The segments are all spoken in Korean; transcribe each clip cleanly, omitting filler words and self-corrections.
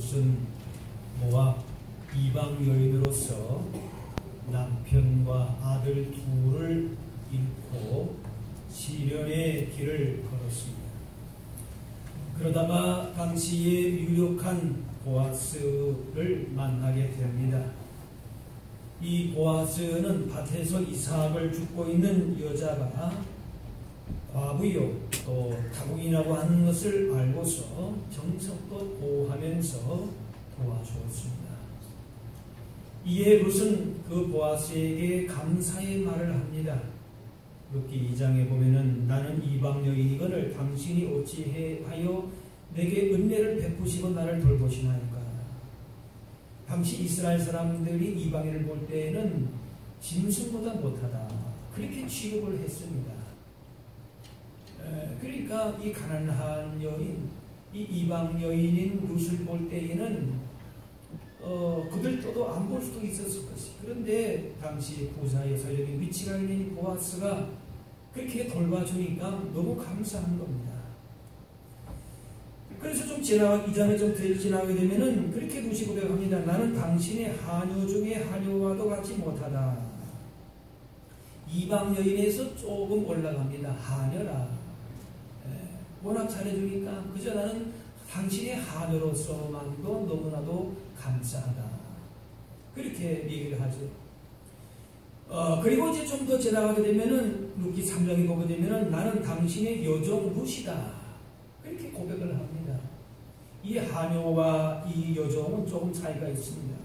룻은 모압 이방 여인으로서 남편과 아들 둘을 잃고 시련의 길을 걸었습니다. 그러다가 당시에 유력한 보아스를 만나게 됩니다. 이 보아스는 밭에서 이삭을 줍고 있는 여자가 과부요 또 타국이라고 하는 것을 알고서 정성껏 보호하면서 도와주었습니다. 이에 룻은 그 보아스에게 감사의 말을 합니다. 룻기 2장에 보면은 나는 이방 여인이거늘 당신이 어찌하여 내게 은혜를 베푸시고 나를 돌보시나이까. 당시 이스라엘 사람들이 이방인을 볼 때에는 짐승보다 못하다 그렇게 취급을 했습니다. 그러니까 이 가난한 여인, 이 이방 여인인 룻을 볼 때에는 그들도 안 볼 수도 있었을 것이. 그런데 당시 부사에서 여기 위치가 있는 보아스가 그렇게 돌봐주니까 너무 감사한 겁니다. 그래서 좀 이 장에 좀 더 지나게 되면은 그렇게 룻이 고백합니다. 나는 당신의 하녀 중에 하녀와도 같이 못하다. 이방 여인에서 조금 올라갑니다. 하녀라. 워낙 잘해주니까 그저 나는 당신의 하녀로서만도 너무나도 감사하다. 그렇게 얘기를 하죠. 그리고 이제 좀 더 지나가게 되면은 룻기 3장에 보게 되면은 나는 당신의 여종 룻이다. 그렇게 고백을 합니다. 이 하녀와 이 여종은 조금 차이가 있습니다.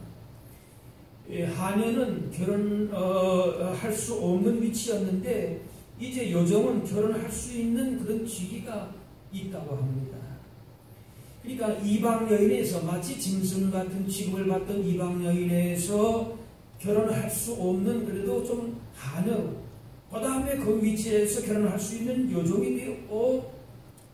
하녀는 결혼할 수 없는 위치였는데 이제 여종은 결혼할 수 있는 그런 직위가 있다고 합니다. 그러니까 이방 여인에서 마치 짐승 같은 취급을 받던 이방 여인에서 결혼할 수 없는 그래도 좀 하녀, 그 다음에 그 위치에서 결혼할 수 있는 여종이 되었고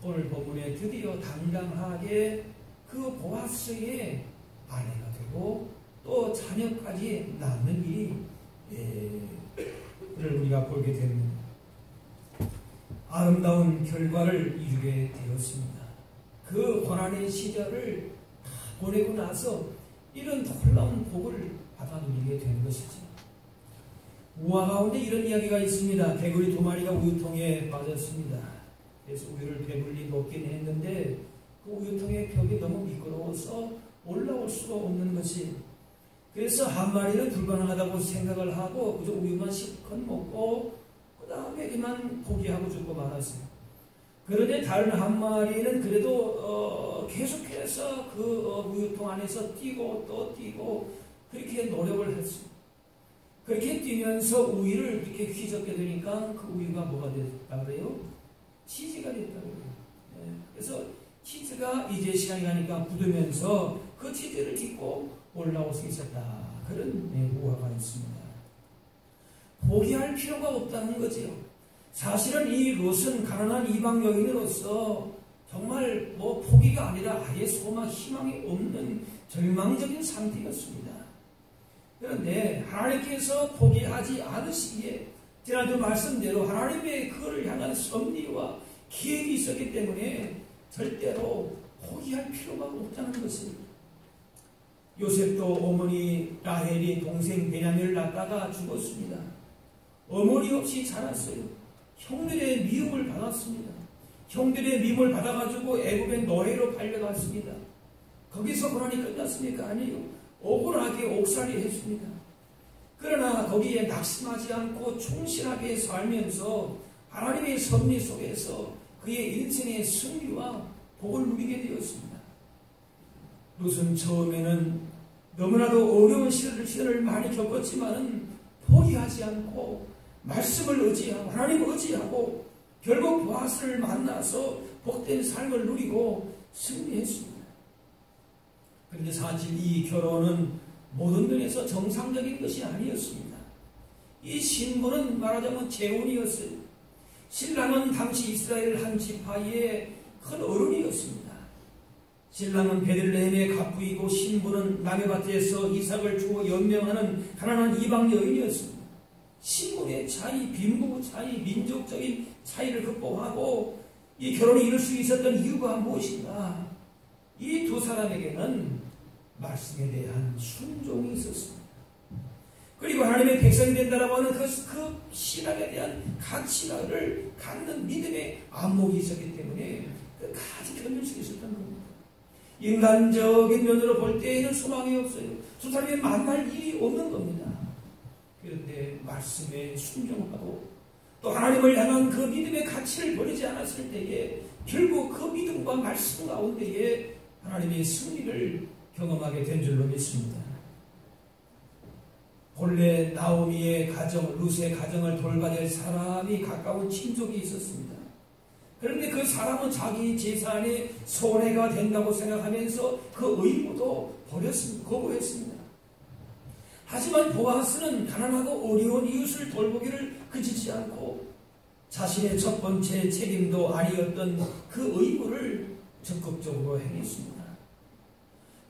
오늘 본문에 드디어 당당하게 그 보아스의 아내가 되고 또 자녀까지 낳는 일을 우리가 보게 됩니다. 아름다운 결과를 이루게 되었습니다. 그 고난의 시절을 다 보내고 나서 이런 놀라운 복을 받아 누리게 된 것이죠. 우화 가운데 이런 이야기가 있습니다. 개구리 2마리가 우유통에 빠졌습니다. 그래서 우유를 배불리 먹긴 했는데 그 우유통의 벽이 너무 미끄러워서 올라올 수가 없는 것이. 그래서 한 마리는 불가능하다고 생각을 하고 그저 우유만 실컷 먹고 그 다음에 그만 포기하고 죽고 말았어요. 그런데 다른 한 마리는 그래도 계속해서 그 우유통 안에서 뛰고 또 뛰고 그렇게 노력을 했어요. 그렇게 뛰면서 우유를 이렇게 휘젓게 되니까 그 우유가 뭐가 됐다 그래요? 치즈가 됐다 그래요. 그래서 치즈가 이제 시간이 가니까 굳으면서 그 치즈를 딛고 올라올 수 있었다. 그런 우화가 있습니다. 포기할 필요가 없다는 거지요. 사실은 이 룻은 가난한 이방 여인으로서 정말 포기가 아니라 아예 소망, 희망이 없는 절망적인 상태였습니다. 그런데 하나님께서 포기하지 않으시기에 지난주 말씀대로 하나님의 그를 향한 섭리와 계획이 있었기 때문에 절대로 포기할 필요가 없다는 것입니다. 요셉도 어머니 라헬이 동생 베냐민을 낳다가 죽었습니다. 어머니 없이 자랐어요. 형들의 미움을 받았습니다. 형들의 미움을 받아가지고 애굽의 노예로 팔려갔습니다. 거기서 고난이 끝났습니까? 아니요. 억울하게 옥살이 했습니다. 그러나 거기에 낙심하지 않고 충실하게 살면서 하나님의 섭리 속에서 그의 인생의 승리와 복을 누리게 되었습니다. 룻은 처음에는 너무나도 어려운 시련을 많이 겪었지만 포기하지 않고 말씀을 의지하고 하나님을 의지하고 결국 보아스를 만나서 복된 삶을 누리고 승리했습니다. 그런데 사실 이 결혼은 모든 면에서 정상적인 것이 아니었습니다. 이 신부는 말하자면 재혼이었어요. 신랑은 당시 이스라엘 한 지파의 큰 어른이었습니다. 신랑은 베들레헴의 갑부이고 신부는 남의 밭에서 이삭을 주고 연명하는 가난한 이방 여인이었습니다. 신분의 차이, 빈부 차이, 민족적인 차이를 극복하고 이 결혼이 이룰 수 있었던 이유가 무엇인가? 이 두 사람에게는 말씀에 대한 순종이 있었습니다. 그리고 하나님의 백성이 된다라고 하는 그 신앙에 대한 가치를 갖는 믿음의 안목이 있었기 때문에 끝까지 견딜 수 있었던 겁니다. 인간적인 면으로 볼 때에는 소망이 없어요. 두 사람이 만날 일이 없는 겁니다. 그런데 말씀에 순종하고 또 하나님을 향한 그 믿음의 가치를 버리지 않았을 때에 결국 그 믿음과 말씀 가운데에 하나님의 승리를 경험하게 된 줄로 믿습니다. 본래 나오미의 가정, 룻의 가정을 돌봐낼 사람이 가까운 친족이 있었습니다. 그런데 그 사람은 자기 재산에 손해가 된다고 생각하면서 그 의무도 버렸습니다. 거부했습니다. 하지만 보아스는 가난하고 어려운 이웃을 돌보기를 그치지 않고 자신의 첫 번째 책임도 아니었던 그 의무를 적극적으로 행했습니다.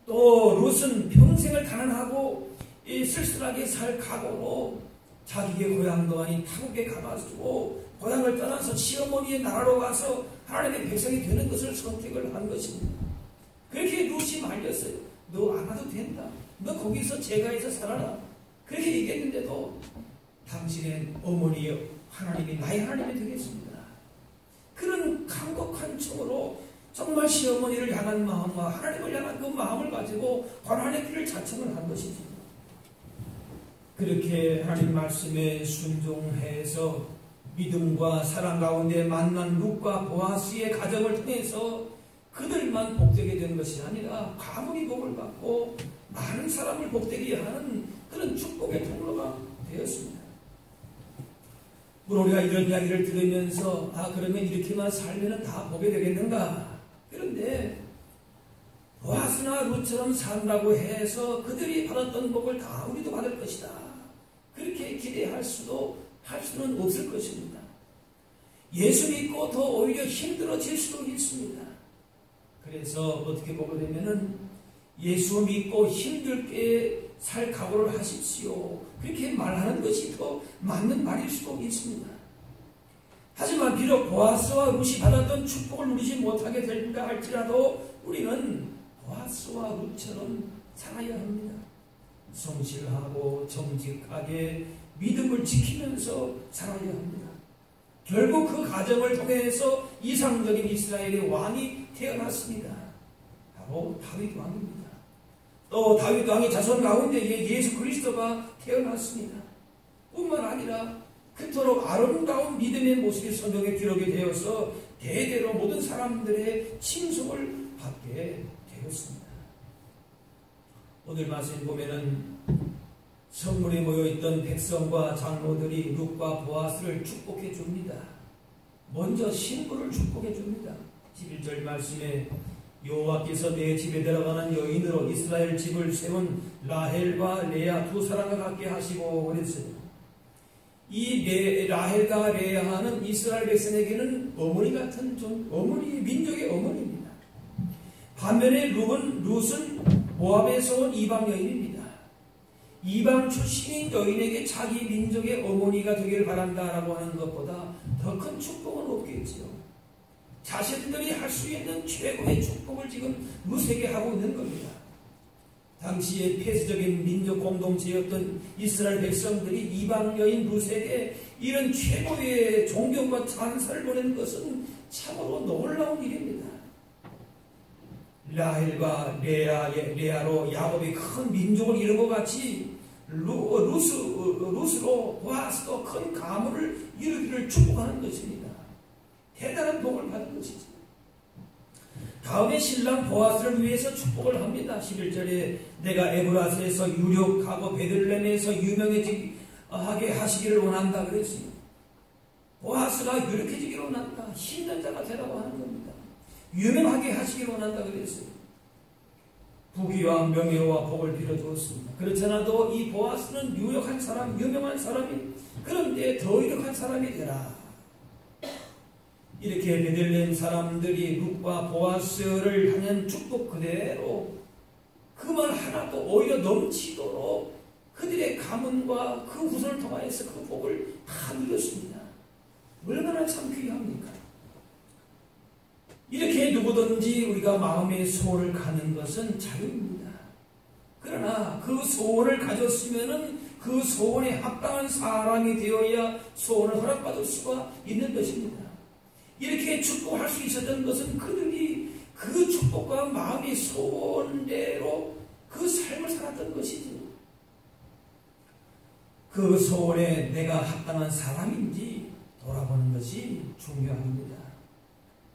또 룻은 평생을 가난하고 쓸쓸하게 살 각오로 자기의 고향도 아닌 타국에 가가지고 고향을 떠나서 시어머니의 나라로 가서 하나님의 백성이 되는 것을 선택을 한 것입니다. 그렇게 룻이 말렸어요. 너 안 와도 된다. 너 거기서 제가에서 살아라. 그렇게 얘기했는데도 당신의 어머니 하나님이 나의 하나님이 되겠습니다. 그런 간곡한 청으로 정말 시어머니를 향한 마음과 하나님을 향한 그 마음을 가지고 고난의 길을 자청을 한 것이죠. 그렇게 하나님 말씀에 순종해서 믿음과 사랑 가운데 만난 룻과 보아스의 가정을 통해서 그들만 복되게 된 것이 아니라 가문이 복을 받고 많은 사람을 복되게 하는 그런 축복의 통로가 되었습니다. 물론 우리가 이런 이야기를 들으면서 그러면 이렇게만 살면 다 복이 되겠는가? 그런데 보아스나 룻처럼 산다고 해서 그들이 받았던 복을 다 우리도 받을 것이다. 그렇게 기대할 수는 없을 것입니다. 예수 믿고 더 오히려 힘들어질 수도 있습니다. 그래서 어떻게 보게 되면은 예수 믿고 힘들게 살 각오를 하십시오. 그렇게 말하는 것이 더 맞는 말일 수도 있습니다. 하지만 비록 보아스와 룻이 받았던 축복을 누리지 못하게 될까 할지라도 우리는 보아스와 룻처럼 살아야 합니다. 성실하고 정직하게 믿음을 지키면서 살아야 합니다. 결국 그 가정을 통해서 이상적인 이스라엘의 왕이 태어났습니다. 바로 다윗 왕입니다. 또 다윗 왕의 자손 가운데 예수 그리스도가 태어났습니다. 뿐만 아니라 그토록 아름다운 믿음의 모습이 성경에 기록이 되어서 대대로 모든 사람들의 칭송을 받게 되었습니다. 오늘 말씀 보면은 성문에 모여있던 백성과 장로들이 룻과 보아스를 축복해 줍니다. 먼저 신부를 축복해 줍니다. 11절 말씀에 여호와께서 내 집에 들어가는 여인으로 이스라엘 집을 세운 라헬과 레아 두 사람과 같게 하시고 그랬어요. 이 라헬과 레아는 이스라엘 백성에게는 어머니 같은 민족의 어머니입니다. 반면에 룻은 모압에서 온 이방 여인입니다. 이방 출신인 여인에게 자기 민족의 어머니가 되기를 바란다라고 하는 것보다 더 큰 축복은 없겠지요. 자신들이 할 수 있는 최고의 축복을 지금 룻에게 하고 있는 겁니다. 당시의 폐쇄적인 민족 공동체였던 이스라엘 백성들이 이방 여인 룻에게 이런 최고의 존경과 찬사를 보내는 것은 참으로 놀라운 일입니다. 라헬과 레아로 야곱이 큰 민족을 이룬 것 같이 룻으로 보아스도 큰 가문을 이루기를 축복하는 것입니다. 대단한 복을 받은 것이죠. 다음에 신랑 보아스를 위해서 축복을 합니다. 11절에 내가 에브라스에서 유력하고 베들레헴에서 유명해지게 하시기를 원한다 그랬어요. 보아스가 유력해지기를 원한다. 힘든 자가 되라고 하는 겁니다. 유명하게 하시기를 원한다 그랬어요. 부귀와 명예와 복을 빌어주었습니다. 그렇지 않아도 이 보아스는 유력한 사람, 유명한 사람이 그런데 더 유력한 사람이 되라. 이렇게 베들레헴 사람들이 룻과 보아스를 향한 축복 그대로 그 말 하나도 오히려 넘치도록 그들의 가문과 그 후손을 통하여서 그 복을 다 누렸습니다. 얼마나 참 귀합니까? 이렇게 누구든지 우리가 마음의 소원을 가는 것은 자유입니다. 그러나 그 소원을 가졌으면은 그 소원에 합당한 사람이 되어야 소원을 허락받을 수가 있는 것입니다. 이렇게 축복할 수 있었던 것은 그들이 그 축복과 마음이 소원대로 그 삶을 살았던 것이죠. 그 소원에 내가 합당한 사람인지 돌아보는 것이 중요합니다.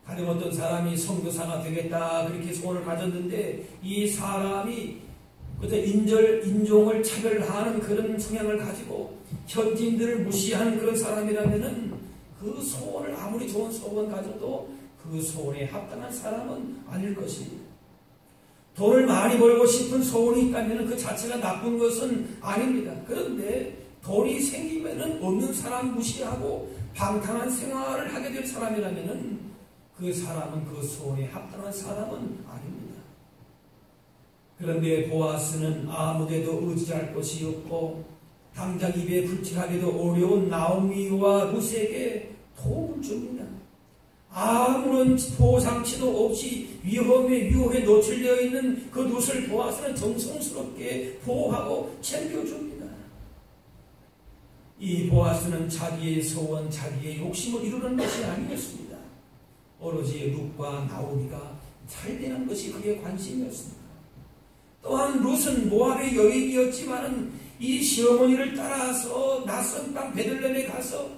가령 어떤 사람이 선교사가 되겠다 그렇게 소원을 가졌는데 이 사람이 그저 인종을 차별하는 그런 성향을 가지고 현지인들을 무시하는 그런 사람이라면은 그 소원을 아무리 좋은 소원 가져도 그 소원에 합당한 사람은 아닐 것입니다. 돈을 많이 벌고 싶은 소원이 있다면 그 자체가 나쁜 것은 아닙니다. 그런데 돈이 생기면은 없는 사람 무시하고 방탕한 생활을 하게 될 사람이라면은 그 사람은 그 소원에 합당한 사람은 아닙니다. 그런데 보아스는 아무데도 의지할 곳이 없고 당장 입에 불칠하기도 어려운 나오미와 룻에게 도움을 줍니다. 아무런 보상치도 없이 위험에 유혹에 노출되어 있는 그 룻을 보아스는 정성스럽게 보호하고 챙겨줍니다. 이 보아스는 자기의 소원, 자기의 욕심을 이루는 것이 아니었습니다. 오로지 룻과 나오미가 잘 되는 것이 그의 관심이었습니다. 또한 룻은 모압의 여인이었지만은 이 시어머니를 따라서 낯선 땅 베들레헴에 가서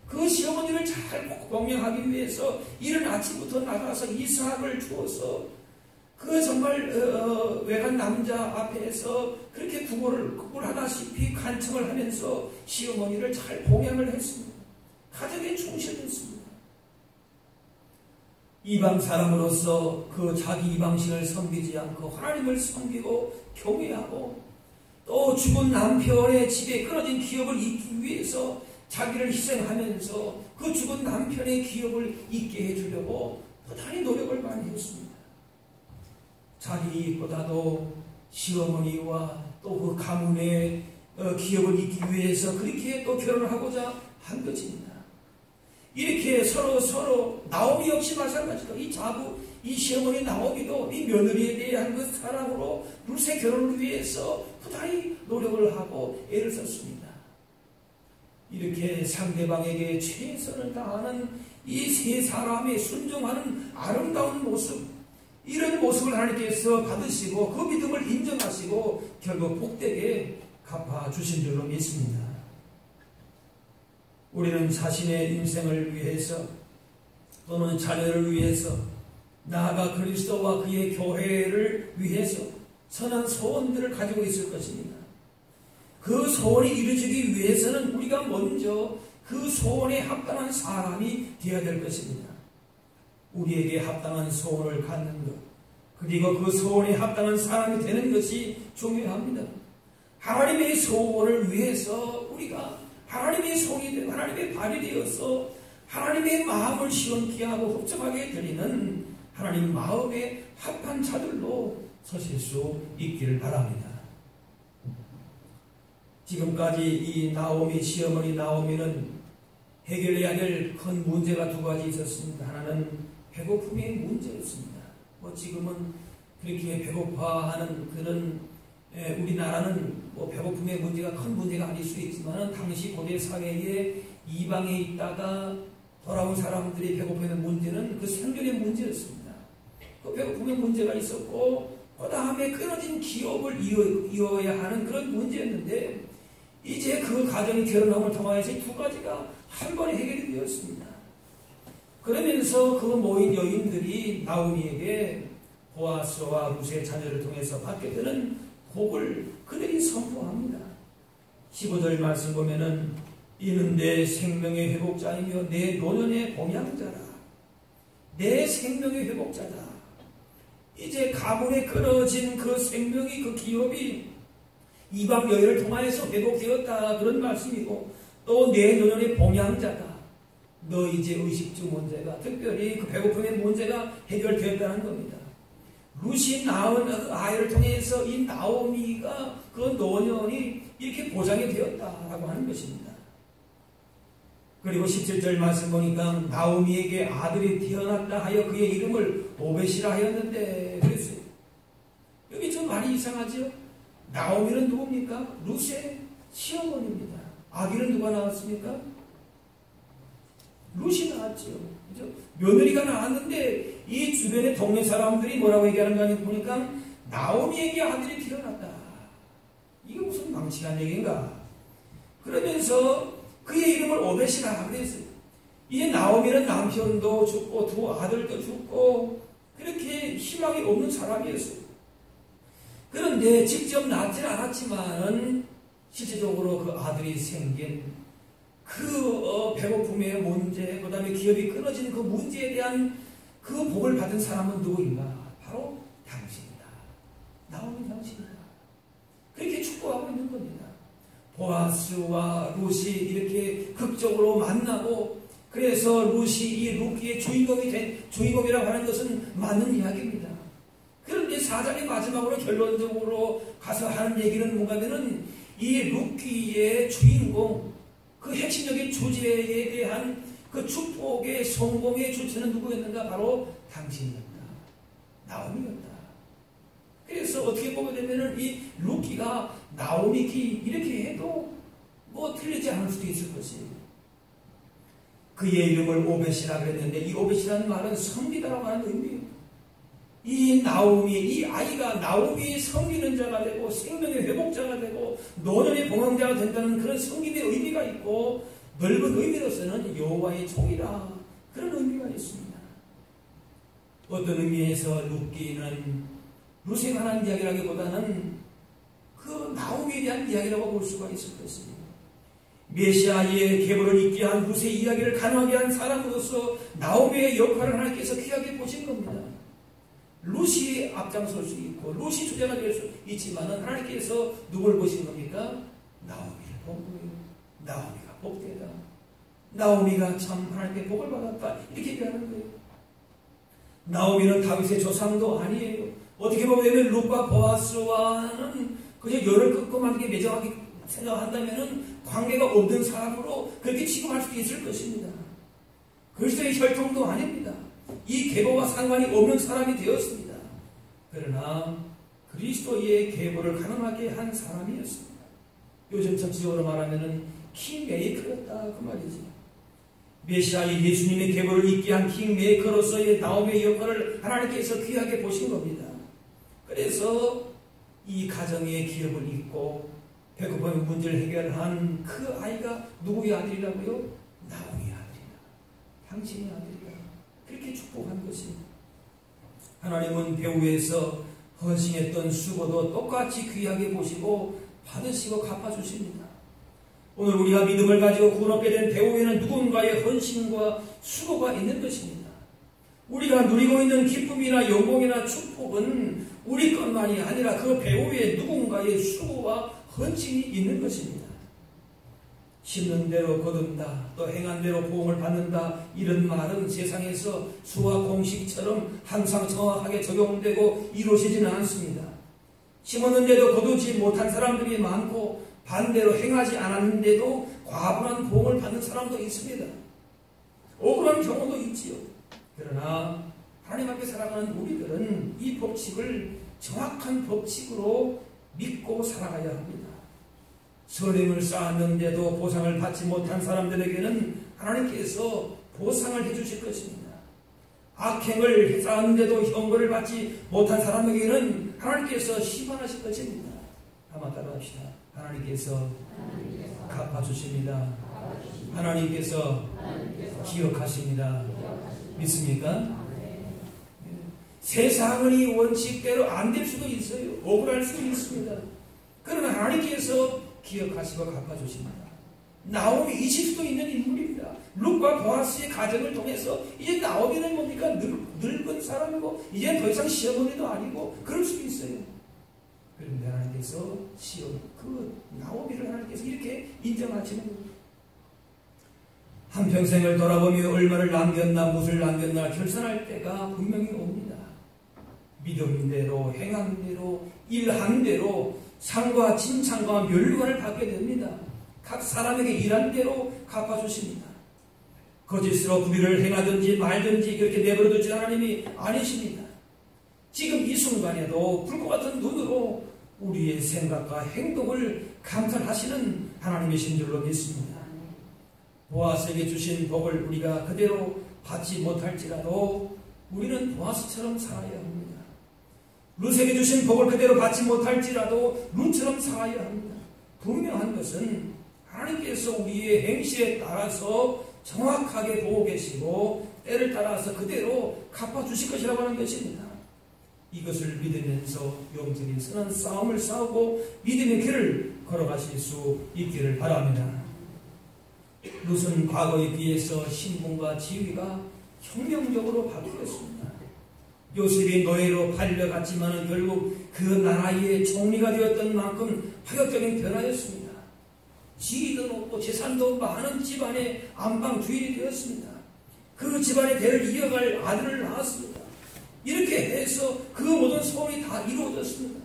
그 시어머니를 잘 공경하기 위해서 이른 아침부터 나가서 이삭을 주어서 그 정말 외간 남자 앞에서 그렇게 구걸하다시피 간청을 하면서 시어머니를 잘 봉양을 했습니다. 가정에 충실했습니다. 이방 사람으로서 그 자기 이방신을 섬기지 않고 하나님을 섬기고 경외하고 또 죽은 남편의 집에 끊어진 기업을 잇기 위해서 자기를 희생하면서 그 죽은 남편의 기업을 잊게 해주려고 부단히 노력을 많이 했습니다. 자기보다도 시어머니와 또 그 가문의 기업을 잊기 위해서 그렇게 또 결혼을 하고자 한 것입니다. 이렇게 서로 나오미 역시 마찬가지로 이 시어머니 나오미도 이 며느리에 대한 그 사랑으로 룻의 결혼을 위해서 부단히 노력을 하고 애를 썼습니다. 이렇게 상대방에게 최선을 다하는 이 세 사람의 순종하는 아름다운 모습, 이런 모습을 하나님께서 받으시고 그 믿음을 인정하시고 결국 복되게 갚아주신 줄로 믿습니다. 우리는 자신의 인생을 위해서 또는 자녀를 위해서 나아가 그리스도와 그의 교회를 위해서 선한 소원들을 가지고 있을 것입니다. 그 소원이 이루어지기 위해서는 우리가 먼저 그 소원에 합당한 사람이 되어야 될 것입니다. 우리에게 합당한 소원을 갖는 것, 그리고 그 소원에 합당한 사람이 되는 것이 중요합니다. 하나님의 소원을 위해서 우리가 하나님의 손이 되고 하나님의 발이 되어서 하나님의 마음을 시원케 하고 흡족하게 드리는 하나님 마음에 합한 자들로 서실 수 있기를 바랍니다. 지금까지 이 나오미, 시어머니 나오미는 해결해야 될 큰 문제가 두 가지 있었습니다. 하나는 배고픔의 문제였습니다. 지금은 그렇게 배고파하는 그런 우리나라는 배고픔의 문제가 큰 문제가 아닐 수 있지만 당시 고대 사회에 이방에 있다가 돌아온 사람들이 배고픔의 문제는 그 생존의 문제였습니다. 그 배고픔의 문제가 있었고 그 다음에 끊어진 기업을 이어야 하는 그런 문제였는데 이제 그 가정이 결혼함을 통하여서 이 두 가지가 한 번에 해결이 되었습니다. 그러면서 그 모인 여인들이 나오미에게 보아스와 룻의 자녀를 통해서 받게 되는 복을 그들이 선포합니다. 15절 말씀 보면은 이는 내 생명의 회복자이며 내 노년의 봉양자라. 내 생명의 회복자다. 이제 가문에 끊어진 그 생명이 그 기업이 이방 여인을 통하여서 회복되었다 그런 말씀이고 또 내 노년의 봉양자다. 너 이제 의식주 문제가 특별히 그 배고픔의 문제가 해결되었다는 겁니다. 룻이 낳은 그 아이를 통해서 이 나오미가 그 노년이 이렇게 보장이 되었다라고 하는 것입니다. 그리고 17절 말씀 보니까 나오미에게 아들이 태어났다 하여 그의 이름을 오벳이라 하였는데 그랬어요. 여기 좀 많이 이상하죠? 나오미는 누굽니까? 룻의 시어머니입니다. 아기는 누가 낳았습니까? 룻이 낳았죠. 그죠? 며느리가 낳았는데 이 주변의 동네 사람들이 뭐라고 얘기하는가 보니까 나오미에게 아들이 태어났다. 이게 무슨 망치한 얘기인가? 그러면서 그의 이름을 오벳이라 그랬어요. 이제 나오미는 남편도 죽고 두 아들도 죽고 그렇게 희망이 없는 사람이었어요. 그런데 직접 낳지는 않았지만은 실질적으로 그 아들이 생긴 그 배고픔의 문제, 그 다음에 기업이 끊어진 그 문제에 대한 그 복을 받은 사람은 누구인가? 바로 당신이다. 나오미 당신이다. 그렇게 축복하고 있는 겁니다. 보아스와 룻이 이렇게 극적으로 만나고 그래서 룻이 이 룻기의 주인공이라고 하는 것은 맞는 이야기입니다. 그런데 4장의 마지막으로 결론적으로 가서 하는 얘기는 뭔가 하면은 이 룻기의 주인공, 그 핵심적인 주제에 대한 그 축복의 성공의 주체는 누구였는가? 바로 당신이었다. 나오미였다. 그래서 어떻게 보게 되면은 이 룻기가 나오미기 이렇게 해도 뭐 틀리지 않을 수도 있을 것이에요. 그의 이름을 오벳이라 그랬는데 이 오벳이라는 말은 섬기다라고 하는 의미예요. 이 나오미, 이 아이가 나오미의 섬기는 자가 되고 생명의 회복자가 되고 노년의 봉황자가 된다는 그런 섬김의 의미가 있고 넓은 의미로서는 여호와의 종이라 그런 의미가 있습니다. 어떤 의미에서 룻기는 룻에 관한 이야기라기보다는 그 나오미에 대한 이야기라고 볼 수가 있을 것입니다. 메시아의 계보를 있게 한 룻의 이야기를 가능하게 한 사람으로서 나오미의 역할을 하나님께서 귀하게 보신 겁니다. 룻이 앞장설 수 있고 룻이 주제가 될 수 있지만 하나님께서 누굴 보신 겁니까? 나오미를 본 거예요. 나오미가 복되다. 나오미가 참 하나님께 복을 받았다. 이렇게 얘기하는 거예요. 나오미는 다윗의 조상도 아니에요. 어떻게 보면 룻과 보아스와는 그저 열을 끊고만 매정하게 생각한다면 관계가 없는 사람으로 그렇게 취급할 수도 있을 것입니다. 그리스도의 혈통도 아닙니다. 이 계보와 상관이 없는 사람이 되었습니다. 그러나 그리스도의 계보를 가능하게 한 사람이었습니다. 요즘 전체적으로 말하면 킹메이커였다 그 말이지. 메시아의 예수님의 계보를 있게 한 킹메이커로서의 나오미의 역할을 하나님께서 귀하게 보신 겁니다. 그래서 이 가정의 기업을 잇고 배고픔의 문제를 해결한 그 아이가 누구의 아들이라고요? 나오미의 아들이다. 당신의 아들이다. 그렇게 축복한 것입니다. 하나님은 배후에서 헌신했던 수고도 똑같이 귀하게 보시고 받으시고 갚아주십니다. 오늘 우리가 믿음을 가지고 구원 얻게 된 배후에는 누군가의 헌신과 수고가 있는 것입니다. 우리가 누리고 있는 기쁨이나 영광이나 축복은 우리 것만이 아니라 그 배후에 누군가의 수고와 헌신이 있는 것입니다. 심는 대로 거둔다, 또 행한 대로 보응을 받는다, 이런 말은 세상에서 수학 공식처럼 항상 정확하게 적용되고 이루어지지는 않습니다. 심었는데도 거두지 못한 사람들이 많고 반대로 행하지 않았는데도 과분한 보응을 받는 사람도 있습니다. 억울한 경우도 있지요. 그러나 하나님 앞에 살아가는 우리들은 이 법칙을 정확한 법칙으로 믿고 살아가야 합니다. 선행을 쌓았는데도 보상을 받지 못한 사람들에게는 하나님께서 보상을 해주실 것입니다. 악행을 쌓았는데도 형벌을 받지 못한 사람에게는 하나님께서 심판하실 것입니다. 한번 따라합시다. 하나님께서 갚아주십니다. 하나님께서 기억하십니다. 믿습니까? 세상의 원칙대로 안 될 수도 있어요. 억울할 수도 있습니다. 그러나 하나님께서 기억하시고 갚아주십니다. 나오미 있을 수도 있는 인물입니다. 룻과 보아스의 가정을 통해서 이제 나오미는 뭡니까? 늙은 사람이고 이제 더 이상 시어머니도 아니고 그럴 수도 있어요. 그런데 하나님께서 그 나오미를 하나님께서 이렇게 인정하시는 겁니다. 한평생을 돌아보며 얼마를 남겼나 무엇을 남겼나 결산할 때가 분명히 옵니다. 믿음대로 행함대로 일함대로 상과 칭찬과 멸류관을 받게 됩니다. 각 사람에게 일한 대로 갚아주십니다. 거짓으로 구비를 행하든지 말든지 그렇게 내버려 두지 하나님이 아니십니다. 지금 이 순간에도 불꽃 같은 눈으로 우리의 생각과 행동을 감찰하시는 하나님이신 줄로 믿습니다. 보아스에게 주신 복을 우리가 그대로 받지 못할지라도 우리는 보아스처럼 살아야 합니다. 룻에게 주신 복을 그대로 받지 못할지라도 룻처럼 살아야 합니다. 분명한 것은 하나님께서 우리의 행실에 따라서 정확하게 보고 계시고 때를 따라서 그대로 갚아주실 것이라고 하는 것입니다. 이것을 믿으면서 영적인 선한 싸움을 싸우고 믿음의 길을 걸어가실 수 있기를 바랍니다. 룻은 과거에 비해서 신분과 지위가 혁명적으로 바뀌었습니다. 요셉이 노예로 팔려갔지만 결국 그 나라의 총리가 되었던 만큼 파격적인 변화였습니다. 지위도 높고 재산도 많은 집안의 안방 주인이 되었습니다. 그 집안의 대를 이어갈 아들을 낳았습니다. 이렇게 해서 그 모든 소원이 다 이루어졌습니다.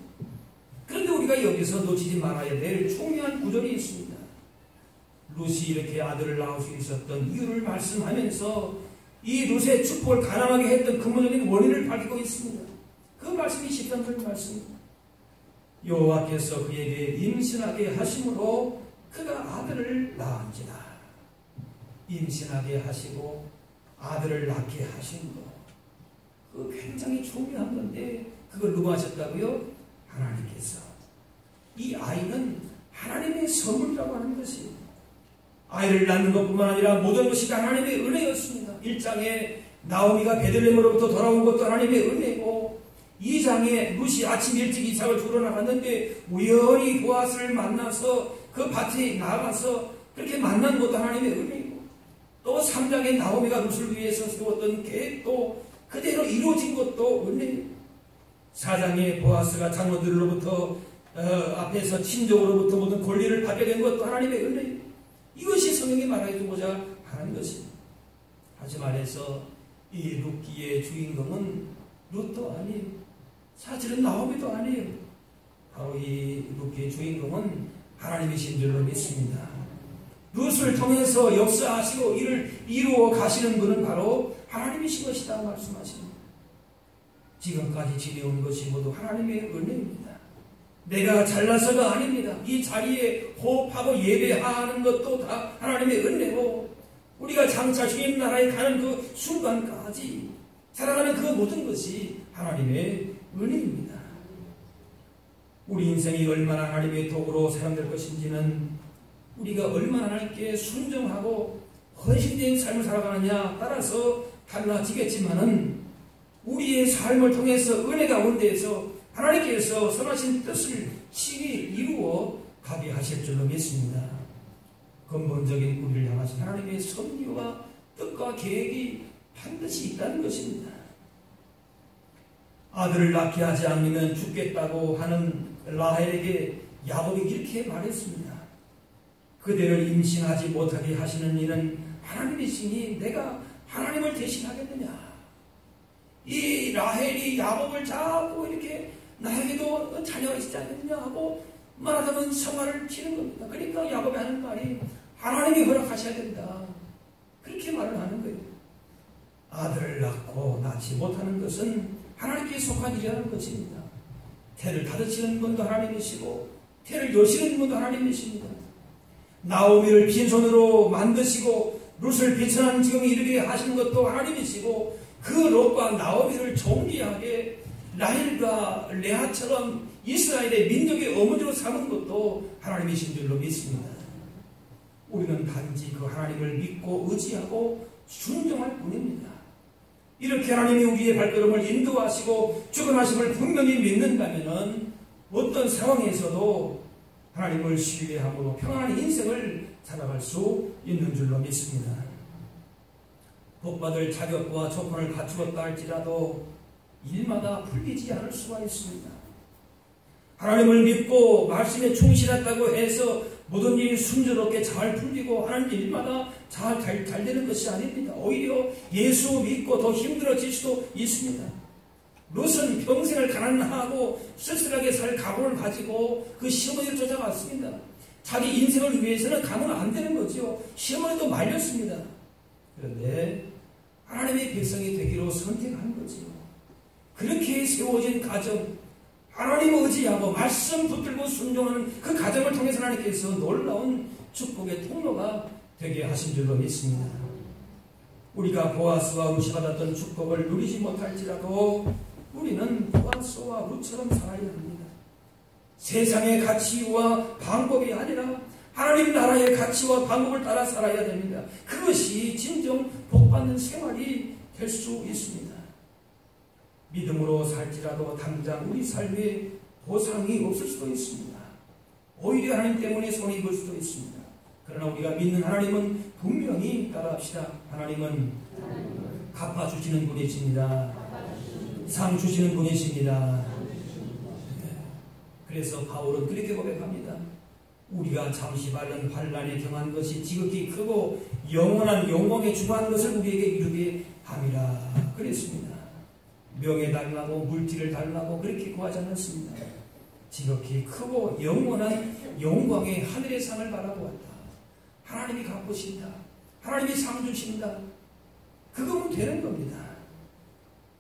그런데 우리가 여기서 놓치지 말아야 될 중요한 구절이 있습니다. 룻이 이렇게 아들을 낳을 수 있었던 이유를 말씀하면서 이 룻의 축복을 가능하게 했던 근본적인 원인을 밝히고 있습니다. 그 말씀이 13절 말씀입니다. 여호와께서 그에게 임신하게 하심으로 그가 아들을 낳은지라. 임신하게 하시고 아들을 낳게 하신 것, 그 굉장히 중요한 건데 그걸 누가 하셨다고요? 하나님께서. 이 아이는 하나님의 선물이라고 하는 것입니다. 아이를 낳는 것뿐만 아니라 모든 것이 하나님의 은혜였습니다. 1장에 나오미가 베들레헴으로부터 돌아온 것도 하나님의 은혜고, 2장에 룻이 아침 일찍 이삭을 주러 나갔는데 우연히 보아스를 만나서 그 밭에 나가서 그렇게 만난 것도 하나님의 은혜고, 또 3장에 나오미가 룻을 위해서 세웠던 계획도 그대로 이루어진 것도 은혜고, 4장에 보아스가 장로들로부터 앞에서 친족으로부터 모든 권리를 받게 된 것도 하나님의 은혜고, 이것이 성경이 말해주고자 하는 것입니다. 다시 말해서 이 룻기의 주인공은 룻도 아니에요. 사실은 나오미도 아니에요. 바로 이 룻기의 주인공은 하나님이신 줄로 믿습니다. 룻을 통해서 역사하시고 이를 이루어 가시는 분은 바로 하나님이신 것이다 말씀하십니다. 지금까지 지내온 것이 모두 하나님의 은혜입니다. 내가 잘나서가 아닙니다. 이 자리에 호흡하고 예배하는 것도 다 하나님의 은혜고, 우리가 장차 주님 나라에 가는 그 순간까지 살아가는 그 모든 것이 하나님의 은혜입니다. 우리 인생이 얼마나 하나님의 도구로 사용될 것인지는 우리가 얼마나 하나님께 순종하고 헌신된 삶을 살아가느냐 따라서 달라지겠지만은, 우리의 삶을 통해서 은혜 가운데에서 하나님께서 선하신 뜻을 친히 이루어 가게 하실 줄로 믿습니다. 근본적인 우리를 향하신 하나님의 섭리와 뜻과 계획이 반드시 있다는 것입니다. 아들을 낳게 하지 않으면 죽겠다고 하는 라헬에게 야곱이 이렇게 말했습니다. 그대를 임신하지 못하게 하시는 이는 하나님이시니 내가 하나님을 대신하겠느냐. 이 라헬이 야곱을 자꾸 이렇게 나에게도 자녀가 있지 않느냐 하고 말하자면 성화를 치는 겁니다. 그러니까 야곱이 하는 말이 하나님이 허락하셔야 된다. 그렇게 말을 하는 거예요. 아들을 낳고 낳지 못하는 것은 하나님께 속한 일이라는 것입니다. 태를 닫으시는 분도 하나님이시고 태를 여시는 분도 하나님이십니다. 나오미를 빈손으로 만드시고 룻을 비천한 지경에 이르게 하시는 것도 하나님이시고, 그 롯과 나오미를 존귀하게 라헬과 레아처럼 이스라엘의 민족의 어머니로 삼은 것도 하나님이신 줄로 믿습니다. 우리는 단지 그 하나님을 믿고 의지하고 순종할 뿐입니다. 이렇게 하나님이 우리의 발걸음을 인도하시고 주관하심을 분명히 믿는다면 어떤 상황에서도 하나님을 신뢰함으로 평안한 인생을 살아갈 수 있는 줄로 믿습니다. 복받을 자격과 조건을 갖추었다 할지라도 일마다 풀리지 않을 수가 있습니다. 하나님을 믿고 말씀에 충실했다고 해서 모든 일이 순조롭게 잘 풀리고 하는 일마다 잘 되는 것이 아닙니다. 오히려 예수 믿고 더 힘들어질 수도 있습니다. 롯은 평생을 가난하고 쓸쓸하게 살 각오를 가지고 그 시어머니를 쫓아갔습니다. 자기 인생을 위해서는 가면 안 되는 거죠. 시어머니도 말렸습니다. 그런데 하나님의 백성이 되기로 선택한 거죠. 그렇게 세워진 가정, 하나님을 의지하고 말씀 붙들고 순종하는 그 과정을 통해서 하나님께서 놀라운 축복의 통로가 되게 하신 줄로 믿습니다. 우리가 보아스와 룻이 받았던 축복을 누리지 못할지라도 우리는 보아스와 룻처럼 살아야 합니다. 세상의 가치와 방법이 아니라 하나님 나라의 가치와 방법을 따라 살아야 됩니다. 그것이 진정 복받는 생활이 될 수 있습니다. 믿음으로 살지라도 당장 우리 삶에 보상이 없을 수도 있습니다. 오히려 하나님 때문에 손해 입을 수도 있습니다. 그러나 우리가 믿는 하나님은 분명히 따라합시다. 하나님은 갚아주시는 분이십니다. 상 주시는 분이십니다. 그래서 바울은 그렇게 고백합니다. 우리가 잠시 발른 환난에 경한 것이 지극히 크고 영원한 영광에 중한 것을 우리에게 이루게 함이라 그랬습니다. 명예 달라고 물질을 달라고 그렇게 구하지 않았습니다. 지극히 크고 영원한 영광의 하늘의 상을 바라보았다. 하나님이 갚으신다. 하나님이 상 주신다. 그거면 되는 겁니다.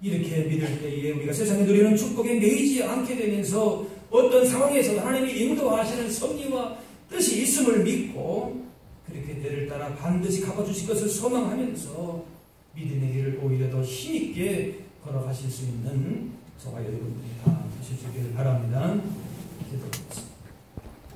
이렇게 믿을 때에 우리가 세상에 누리는 축복에 매이지 않게 되면서 어떤 상황에서 하나님이 인도하시는 섭리와 뜻이 있음을 믿고 그렇게 때를 따라 반드시 갚아주실 것을 소망하면서 믿음의 길을 오히려 더 힘있게 걸어가실 수 있는 저와 여러분들이 다 되실 수 있기를 바랍니다. 기도하겠습니다.